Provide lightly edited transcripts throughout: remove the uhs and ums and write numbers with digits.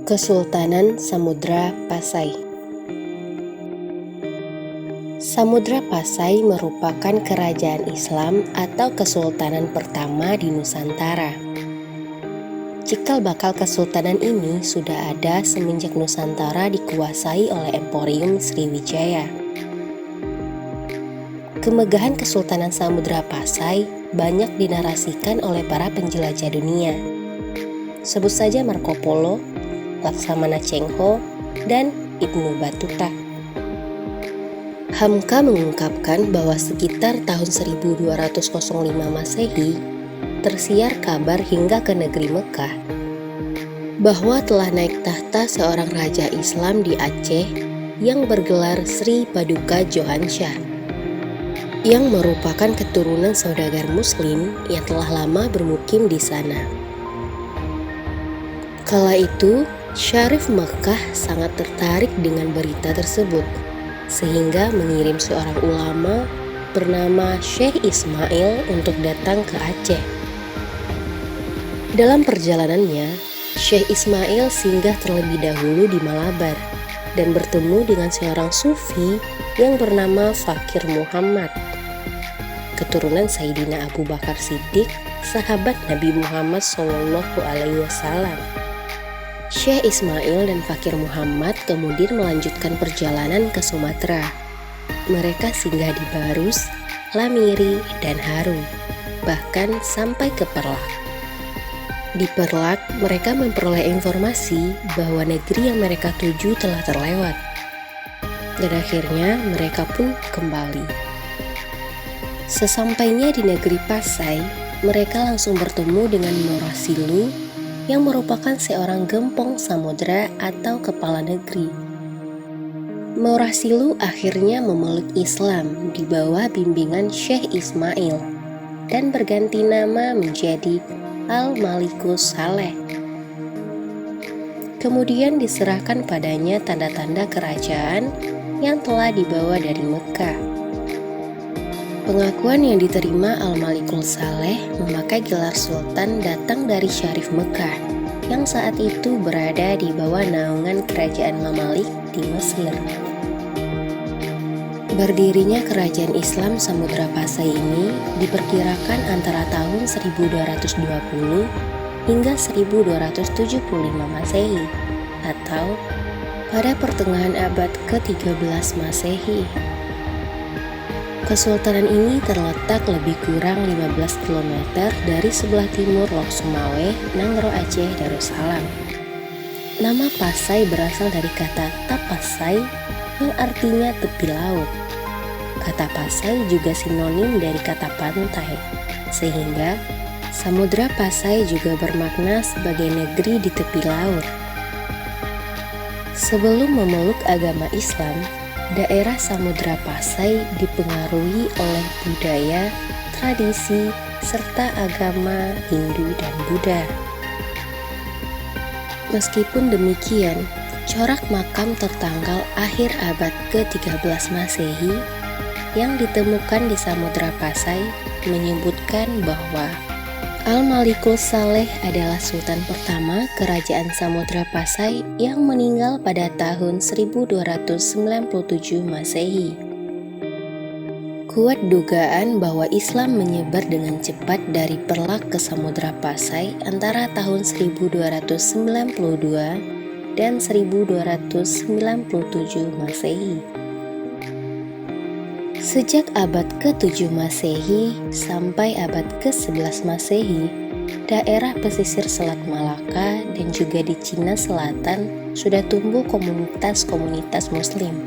Kesultanan Samudra Pasai. Samudra Pasai merupakan kerajaan Islam atau kesultanan pertama di Nusantara. Cikal bakal kesultanan ini sudah ada semenjak Nusantara dikuasai oleh Emporium Sriwijaya. Kemegahan Kesultanan Samudra Pasai banyak dinarasikan oleh para penjelajah dunia. Sebut saja Marco Polo, Laksamana Cheng Ho, dan Ibnu Battuta. Hamka mengungkapkan bahwa sekitar tahun 1205 Masehi, tersiar kabar hingga ke negeri Mekah bahwa telah naik tahta seorang raja Islam di Aceh yang bergelar Sri Paduka Djohansyah, yang merupakan keturunan saudagar Muslim yang telah lama bermukim di sana. Kala itu, Syarif Mekah sangat tertarik dengan berita tersebut, sehingga mengirim seorang ulama bernama Syekh Ismail untuk datang ke Aceh. Dalam perjalanannya, Syekh Ismail singgah terlebih dahulu di Malabar dan bertemu dengan seorang sufi yang bernama Fakir Muhammad, keturunan Sayyidina Abu Bakar Siddiq, sahabat Nabi Muhammad SAW. Syekh Ismail dan Fakir Muhammad kemudian melanjutkan perjalanan ke Sumatera. Mereka singgah di Barus, Lamiri, dan Haru, bahkan sampai ke Perlak. Di Perlak, mereka memperoleh informasi bahwa negeri yang mereka tuju telah terlewat. Dan akhirnya mereka pun kembali. Sesampainya di negeri Pasai, mereka langsung bertemu dengan Morasilu yang merupakan seorang gempong samudra atau kepala negeri. Morasilu akhirnya memeluk Islam di bawah bimbingan Syekh Ismail dan berganti nama menjadi Al-Malikus Saleh. Kemudian diserahkan padanya tanda-tanda kerajaan yang telah dibawa dari Mekah. Pengakuan yang diterima Al-Malikul Saleh memakai gelar sultan datang dari Syarif Mekah yang saat itu berada di bawah naungan kerajaan Mamalik di Mesir. Berdirinya kerajaan Islam Samudra Pasai ini diperkirakan antara tahun 1220 hingga 1275 Masehi atau pada pertengahan abad ke-13 Masehi. Kesultanan ini terletak lebih kurang 15 km dari sebelah timur Lok Sumawe, Nangro Aceh, Darussalam. Nama Pasai berasal dari kata tapasai yang artinya tepi laut. Kata Pasai juga sinonim dari kata pantai, sehingga Samudra Pasai juga bermakna sebagai negeri di tepi laut. Sebelum memeluk agama Islam, daerah Samudra Pasai dipengaruhi oleh budaya, tradisi, serta agama Hindu dan Buddha. Meskipun demikian, corak makam tertanggal akhir abad ke-13 Masehi yang ditemukan di Samudra Pasai menyebutkan bahwa Al-Malikul Saleh adalah sultan pertama kerajaan Samudra Pasai yang meninggal pada tahun 1297 Masehi. Kuat dugaan bahwa Islam menyebar dengan cepat dari Perlak ke Samudra Pasai antara tahun 1292 dan 1297 Masehi. Sejak abad ke-7 Masehi sampai abad ke-11 Masehi, daerah pesisir Selat Malaka dan juga di Cina Selatan sudah tumbuh komunitas-komunitas Muslim.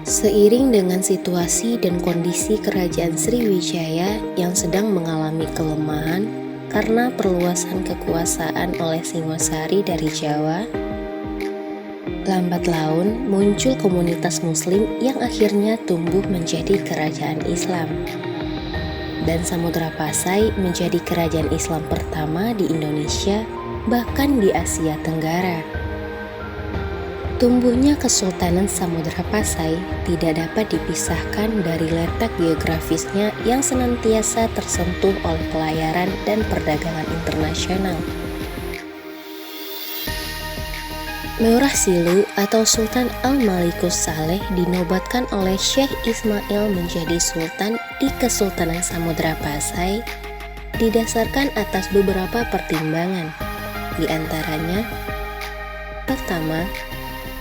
Seiring dengan situasi dan kondisi kerajaan Sriwijaya yang sedang mengalami kelemahan karena perluasan kekuasaan oleh Singosari dari Jawa, lambat laun muncul komunitas Muslim yang akhirnya tumbuh menjadi kerajaan Islam. Dan Samudra Pasai menjadi kerajaan Islam pertama di Indonesia, bahkan di Asia Tenggara. Tumbuhnya Kesultanan Samudra Pasai tidak dapat dipisahkan dari letak geografisnya yang senantiasa tersentuh oleh pelayaran dan perdagangan internasional. Meurah Silu atau Sultan Al-Malikus Saleh dinobatkan oleh Syekh Ismail menjadi sultan di Kesultanan Samudra Pasai didasarkan atas beberapa pertimbangan. Di antaranya, pertama,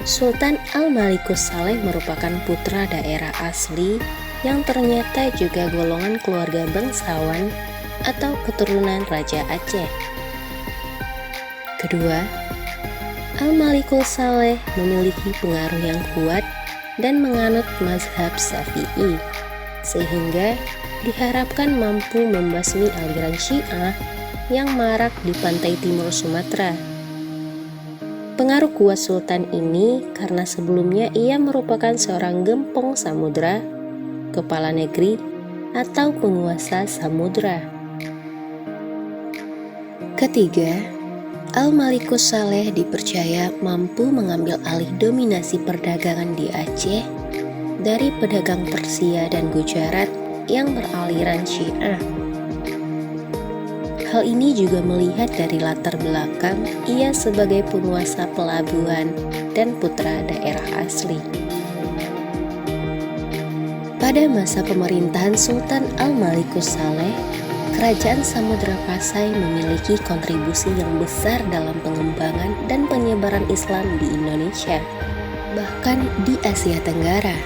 Sultan Al-Malikus Saleh merupakan putra daerah asli yang ternyata juga golongan keluarga bangsawan atau keturunan Raja Aceh. Kedua, Al-Malikus Saleh memiliki pengaruh yang kuat dan menganut mazhab Syafi'i, sehingga diharapkan mampu membasmi aliran Syiah yang marak di pantai timur Sumatera. Pengaruh kuat sultan ini karena sebelumnya ia merupakan seorang gempong samudra, kepala negeri, atau penguasa samudra. Ketiga, Al-Malikus Saleh dipercaya mampu mengambil alih dominasi perdagangan di Aceh dari pedagang Persia dan Gujarat yang beraliran Syiah. Hal ini juga melihat dari latar belakang ia sebagai penguasa pelabuhan dan putra daerah asli. Pada masa pemerintahan Sultan Al-Malikus Saleh, Kerajaan Samudra Pasai memiliki kontribusi yang besar dalam pengembangan dan penyebaran Islam di Indonesia, bahkan di Asia Tenggara.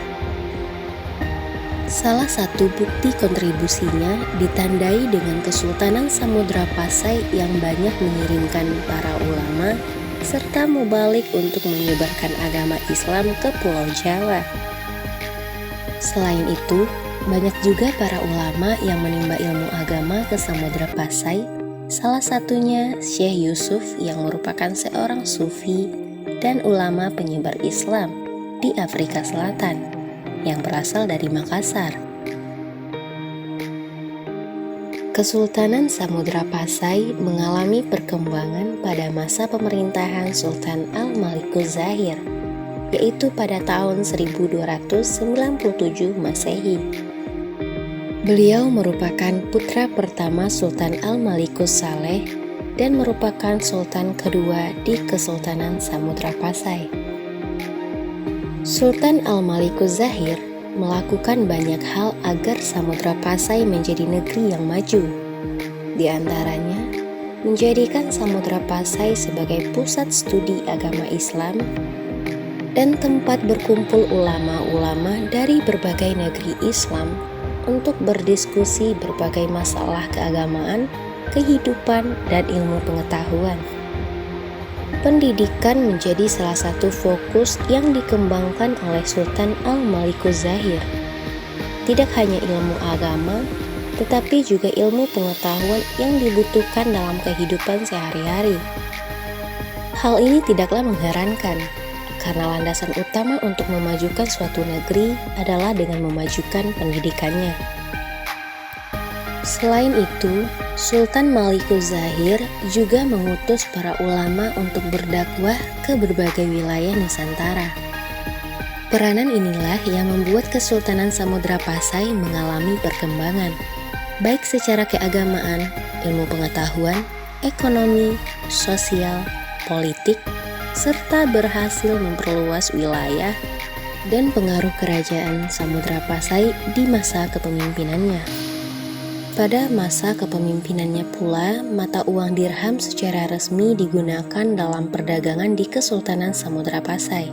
Salah satu bukti kontribusinya ditandai dengan Kesultanan Samudra Pasai yang banyak mengirimkan para ulama serta mubalik untuk menyebarkan agama Islam ke Pulau Jawa. Selain itu, banyak juga para ulama yang menimba ilmu agama ke Samudra Pasai, salah satunya Syekh Yusuf yang merupakan seorang sufi dan ulama penyebar Islam di Afrika Selatan yang berasal dari Makassar. Kesultanan Samudra Pasai mengalami perkembangan pada masa pemerintahan Sultan Al-Malikus Zahir, yaitu pada tahun 1297 Masehi. Beliau merupakan putra pertama Sultan Al-Malikus Saleh dan merupakan sultan kedua di Kesultanan Samudra Pasai. Sultan Al-Malikus Zahir melakukan banyak hal agar Samudra Pasai menjadi negeri yang maju. Di antaranya, menjadikan Samudra Pasai sebagai pusat studi agama Islam dan tempat berkumpul ulama-ulama dari berbagai negeri Islam untuk berdiskusi berbagai masalah keagamaan, kehidupan, dan ilmu pengetahuan. Pendidikan menjadi salah satu fokus yang dikembangkan oleh Sultan Al-Malikus Zahir. Tidak hanya ilmu agama, tetapi juga ilmu pengetahuan yang dibutuhkan dalam kehidupan sehari-hari. Hal ini tidaklah mengherankan, karena landasan utama untuk memajukan suatu negeri adalah dengan memajukan pendidikannya. Selain itu, Sultan Malikus Zahir juga mengutus para ulama untuk berdakwah ke berbagai wilayah Nusantara. Peranan inilah yang membuat Kesultanan Samudra Pasai mengalami perkembangan, baik secara keagamaan, ilmu pengetahuan, ekonomi, sosial, politik, serta berhasil memperluas wilayah dan pengaruh kerajaan Samudra Pasai di masa kepemimpinannya. Pada masa kepemimpinannya pula, mata uang dirham secara resmi digunakan dalam perdagangan di Kesultanan Samudra Pasai.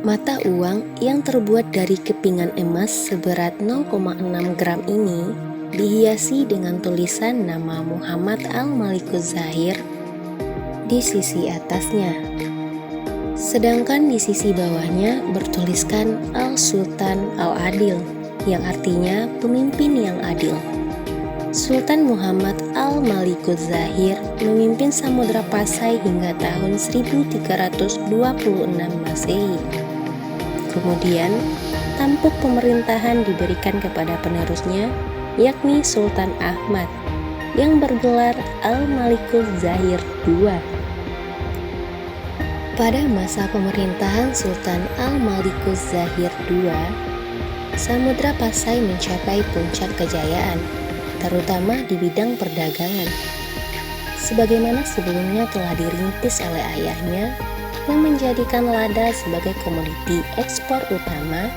Mata uang yang terbuat dari kepingan emas seberat 0,6 gram ini dihiasi dengan tulisan nama Muhammad Al-Malikus Zahir di sisi atasnya, sedangkan di sisi bawahnya bertuliskan Al-Sultan Al-Adil, yang artinya pemimpin yang adil. Sultan Muhammad Al-Malikus Zahir memimpin Samudra Pasai hingga tahun 1326 Masehi. Kemudian, tampuk pemerintahan diberikan kepada penerusnya, yakni Sultan Ahmad, yang bergelar Al-Malikus Zahir II. Pada masa pemerintahan Sultan Al-Malikus Zahir II, Samudra Pasai mencapai puncak kejayaan, terutama di bidang perdagangan. sebagaimana sebelumnya telah dirintis oleh ayahnya yang menjadikan lada sebagai komoditi ekspor utama.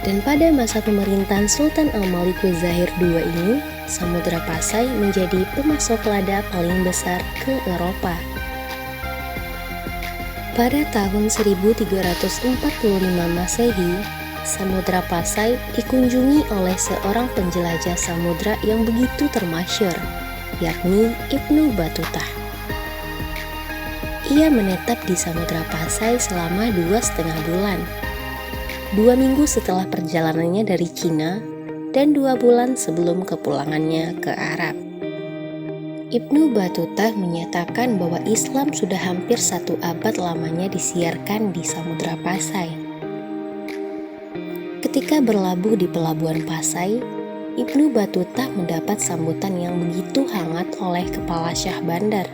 Dan pada masa pemerintahan Sultan Al-Malikul Zahir II ini, Samudra Pasai menjadi pemasok lada paling besar ke Eropa. Pada tahun 1345 Masehi, Samudra Pasai dikunjungi oleh seorang penjelajah samudra yang begitu termasyhur, yakni Ibnu Battuta. Ia menetap di Samudra Pasai selama 2,5 bulan. 2 minggu setelah perjalanannya dari Cina dan 2 bulan sebelum kepulangannya ke Arab. Ibnu Battuta menyatakan bahwa Islam sudah hampir 1 abad lamanya disiarkan di Samudra Pasai. Ketika berlabuh di pelabuhan Pasai, Ibnu Battuta mendapat sambutan yang begitu hangat oleh kepala Syah Bandar.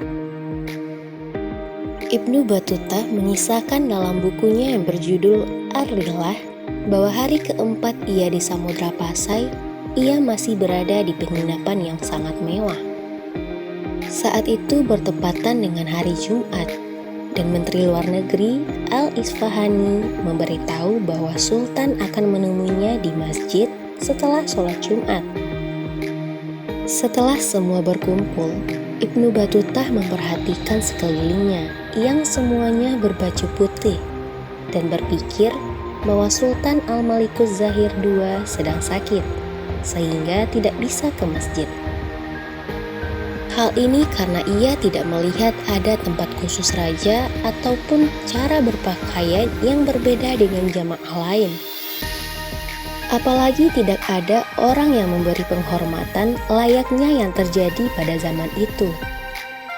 Ibnu Battuta mengisahkan dalam bukunya yang berjudul Ar-Rihlah bahwa hari keempat ia di Samudra Pasai, ia masih berada di penginapan yang sangat mewah. Saat itu bertepatan dengan hari Jumat, dan Menteri Luar Negeri Al-Isfahani memberitahu bahwa Sultan akan menemuinya di masjid setelah sholat Jumat. Setelah semua berkumpul, Ibnu Battuta memperhatikan sekelilingnya yang semuanya berbaju putih dan berpikir bahwa Sultan Al-Malikul Zahir II sedang sakit, sehingga tidak bisa ke masjid. Hal ini karena ia tidak melihat ada tempat khusus raja ataupun cara berpakaian yang berbeda dengan jamaah lain. Apalagi tidak ada orang yang memberi penghormatan layaknya yang terjadi pada zaman itu.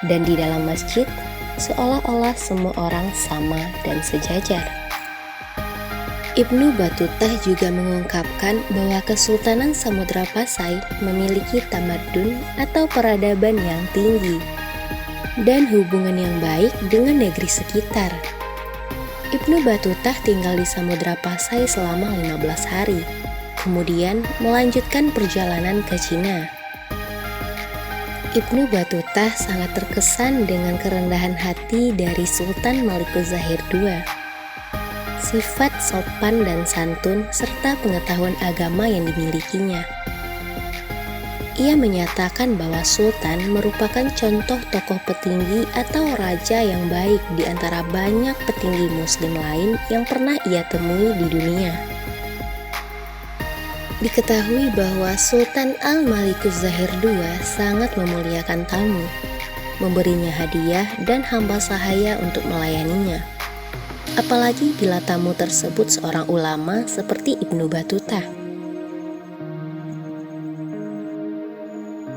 Dan di dalam masjid, seolah-olah semua orang sama dan sejajar. Ibnu Battuta juga mengungkapkan bahwa Kesultanan Samudra Pasai memiliki tamadun atau peradaban yang tinggi dan hubungan yang baik dengan negeri sekitar. Ibnu Battuta tinggal di Samudra Pasai selama 15 hari, kemudian melanjutkan perjalanan ke Cina. Ibnu Battuta sangat terkesan dengan kerendahan hati dari Sultan Malikul Zahir II. Sifat sopan dan santun serta pengetahuan agama yang dimilikinya. Ia menyatakan bahwa Sultan merupakan contoh tokoh petinggi atau raja yang baik di antara banyak petinggi Muslim lain yang pernah ia temui di dunia. Diketahui bahwa Sultan Al-Malikul Zahir II sangat memuliakan tamu, memberinya hadiah dan hamba sahaya untuk melayaninya. Apalagi bila tamu tersebut seorang ulama seperti Ibnu Battuta.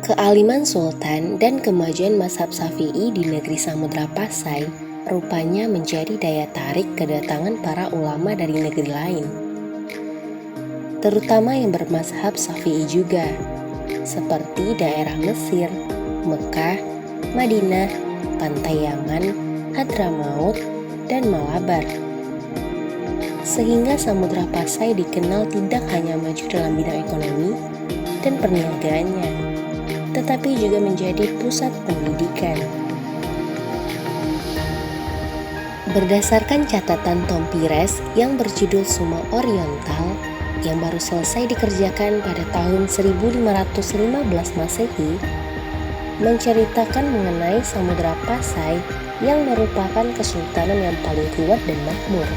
Kealiman Sultan dan kemajuan mazhab Syafi'i di negeri Samudra Pasai rupanya menjadi daya tarik kedatangan para ulama dari negeri lain, terutama yang bermazhab Syafi'i juga, seperti daerah Mesir, Mekah, Madinah, Pantai Yaman, Hadramaut, dan Malabar. Sehingga Samudra Pasai dikenal tidak hanya maju dalam bidang ekonomi dan perniagaannya, tetapi juga menjadi pusat pendidikan. Berdasarkan catatan Tom Pires yang berjudul Suma Oriental yang baru selesai dikerjakan pada tahun 1515 Masehi, menceritakan mengenai Samudra Pasai yang merupakan kesultanan yang paling kuat dan makmur.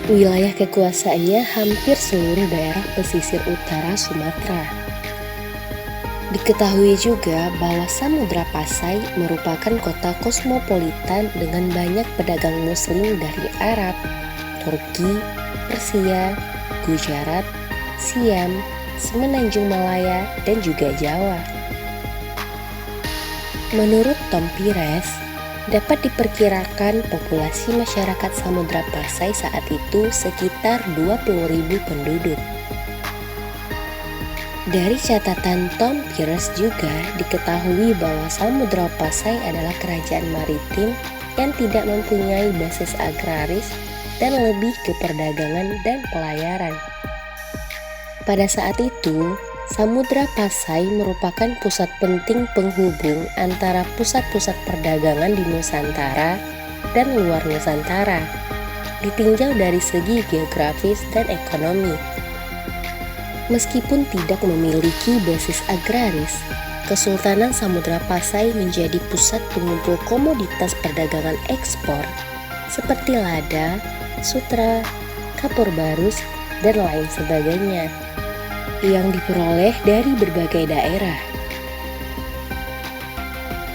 Wilayah kekuasaannya hampir seluruh daerah pesisir utara Sumatera. Diketahui juga bahwa Samudra Pasai merupakan kota kosmopolitan dengan banyak pedagang muslim dari Arab, Turki, Persia, Gujarat, Siam, Semenanjung Malaya, dan juga Jawa. Menurut Tom Pires, dapat diperkirakan populasi masyarakat Samudra Pasai saat itu sekitar 20.000 penduduk. Dari catatan Tom Pires juga diketahui bahwa Samudra Pasai adalah kerajaan maritim yang tidak mempunyai basis agraris dan lebih ke perdagangan dan pelayaran. Pada saat itu, Samudra Pasai merupakan pusat penting penghubung antara pusat-pusat perdagangan di Nusantara dan luar Nusantara, ditinjau dari segi geografis dan ekonomi. Meskipun tidak memiliki basis agraris, Kesultanan Samudra Pasai menjadi pusat pengumpul komoditas perdagangan ekspor seperti lada, sutra, kapur barus, dan lain sebagainya yang diperoleh dari berbagai daerah.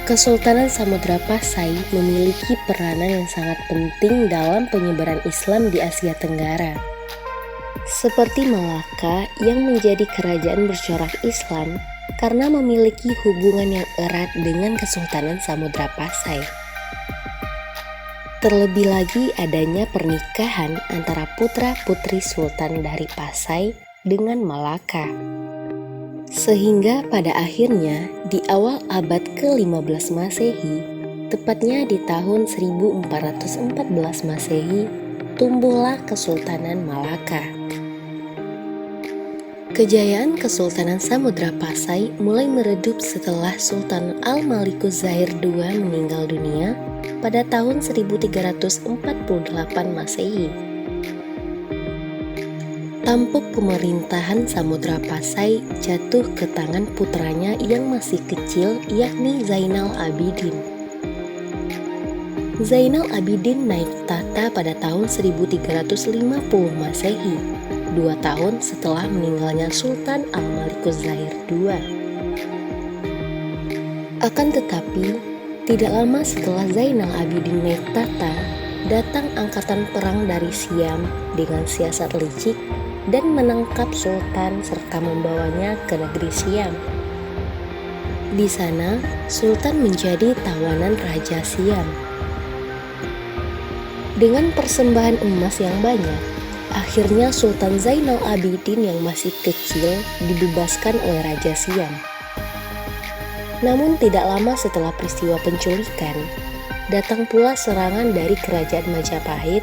Kesultanan Samudra Pasai memiliki peranan yang sangat penting dalam penyebaran Islam di Asia Tenggara. Seperti Malaka yang menjadi kerajaan bercorak Islam karena memiliki hubungan yang erat dengan Kesultanan Samudra Pasai. Terlebih lagi adanya pernikahan antara putra-putri Sultan dari Pasai dengan Malaka. Sehingga pada akhirnya di awal abad ke-15 Masehi, tepatnya di tahun 1414 Masehi, tumbuhlah Kesultanan Malaka. Kejayaan Kesultanan Samudra Pasai mulai meredup setelah Sultan Al-Malikus Zahir II meninggal dunia pada tahun 1348 Masehi. Tampuk pemerintahan Samudra Pasai jatuh ke tangan putranya yang masih kecil, yakni Zainal Abidin. Zainal Abidin naik tahta pada tahun 1350 Masehi, 2 tahun setelah meninggalnya Sultan Al-Malikus Zahir II. Akan tetapi, tidak lama setelah Zainal Abidin naik tahta, datang angkatan perang dari Siam dengan siasat licik dan menangkap Sultan serta membawanya ke negeri Siam. Di sana, Sultan menjadi tawanan Raja Siam. Dengan persembahan emas yang banyak, akhirnya Sultan Zainal Abidin yang masih kecil dibebaskan oleh Raja Siam. Namun tidak lama setelah peristiwa penculikan, datang pula serangan dari Kerajaan Majapahit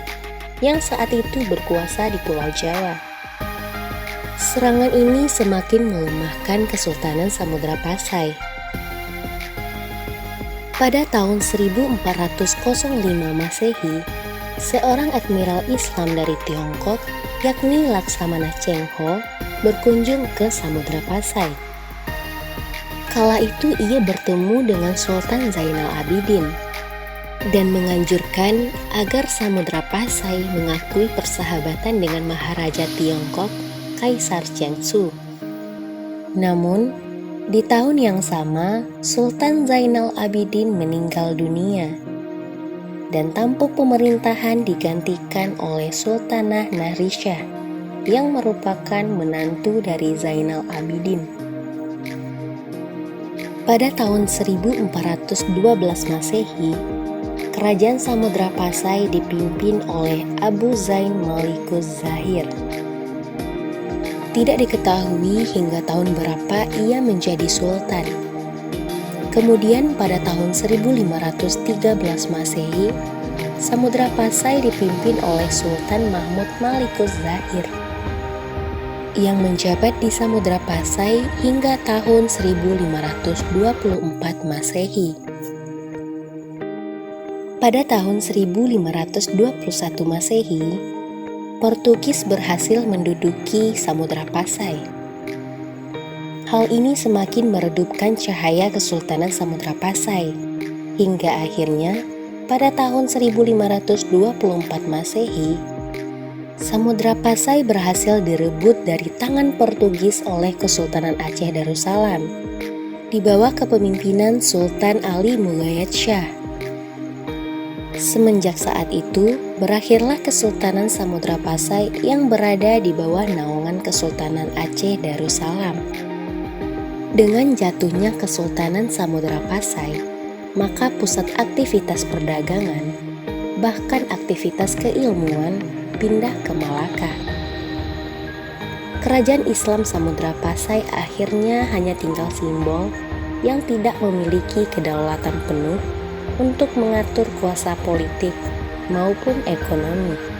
yang saat itu berkuasa di Pulau Jawa. Serangan ini semakin melemahkan Kesultanan Samudra Pasai. Pada tahun 1405 Masehi, seorang admiral Islam dari Tiongkok, yakni Laksamana Cheng Ho, berkunjung ke Samudra Pasai. Kala itu ia bertemu dengan Sultan Zainal Abidin dan menganjurkan agar Samudra Pasai mengakui persahabatan dengan Maharaja Tiongkok Kaisar Chengsu. Namun, di tahun yang sama, Sultan Zainal Abidin meninggal dunia dan tampuk pemerintahan digantikan oleh Sultanah Nahrisyah yang merupakan menantu dari Zainal Abidin. Pada tahun 1412 Masehi, Kerajaan Samudra Pasai dipimpin oleh Abu Zain Malikus Zahir. Tidak diketahui hingga tahun berapa ia menjadi sultan. Kemudian pada tahun 1513 Masehi, Samudra Pasai dipimpin oleh Sultan Mahmud Malikus Zahir yang menjabat di Samudra Pasai hingga tahun 1524 Masehi. Pada tahun 1521 Masehi, Portugis berhasil menduduki Samudra Pasai. Hal ini semakin meredupkan cahaya Kesultanan Samudra Pasai, hingga akhirnya pada tahun 1524 Masehi, Samudra Pasai berhasil direbut dari tangan Portugis oleh Kesultanan Aceh Darussalam, di bawah kepemimpinan Sultan Ali Mughayat Shah. Semenjak saat itu, berakhirlah Kesultanan Samudra Pasai yang berada di bawah naungan Kesultanan Aceh Darussalam. Dengan jatuhnya Kesultanan Samudra Pasai, maka pusat aktivitas perdagangan, bahkan aktivitas keilmuan, pindah ke Malaka. Kerajaan Islam Samudra Pasai akhirnya hanya tinggal simbol yang tidak memiliki kedaulatan penuh untuk mengatur kuasa politik maupun ekonomi.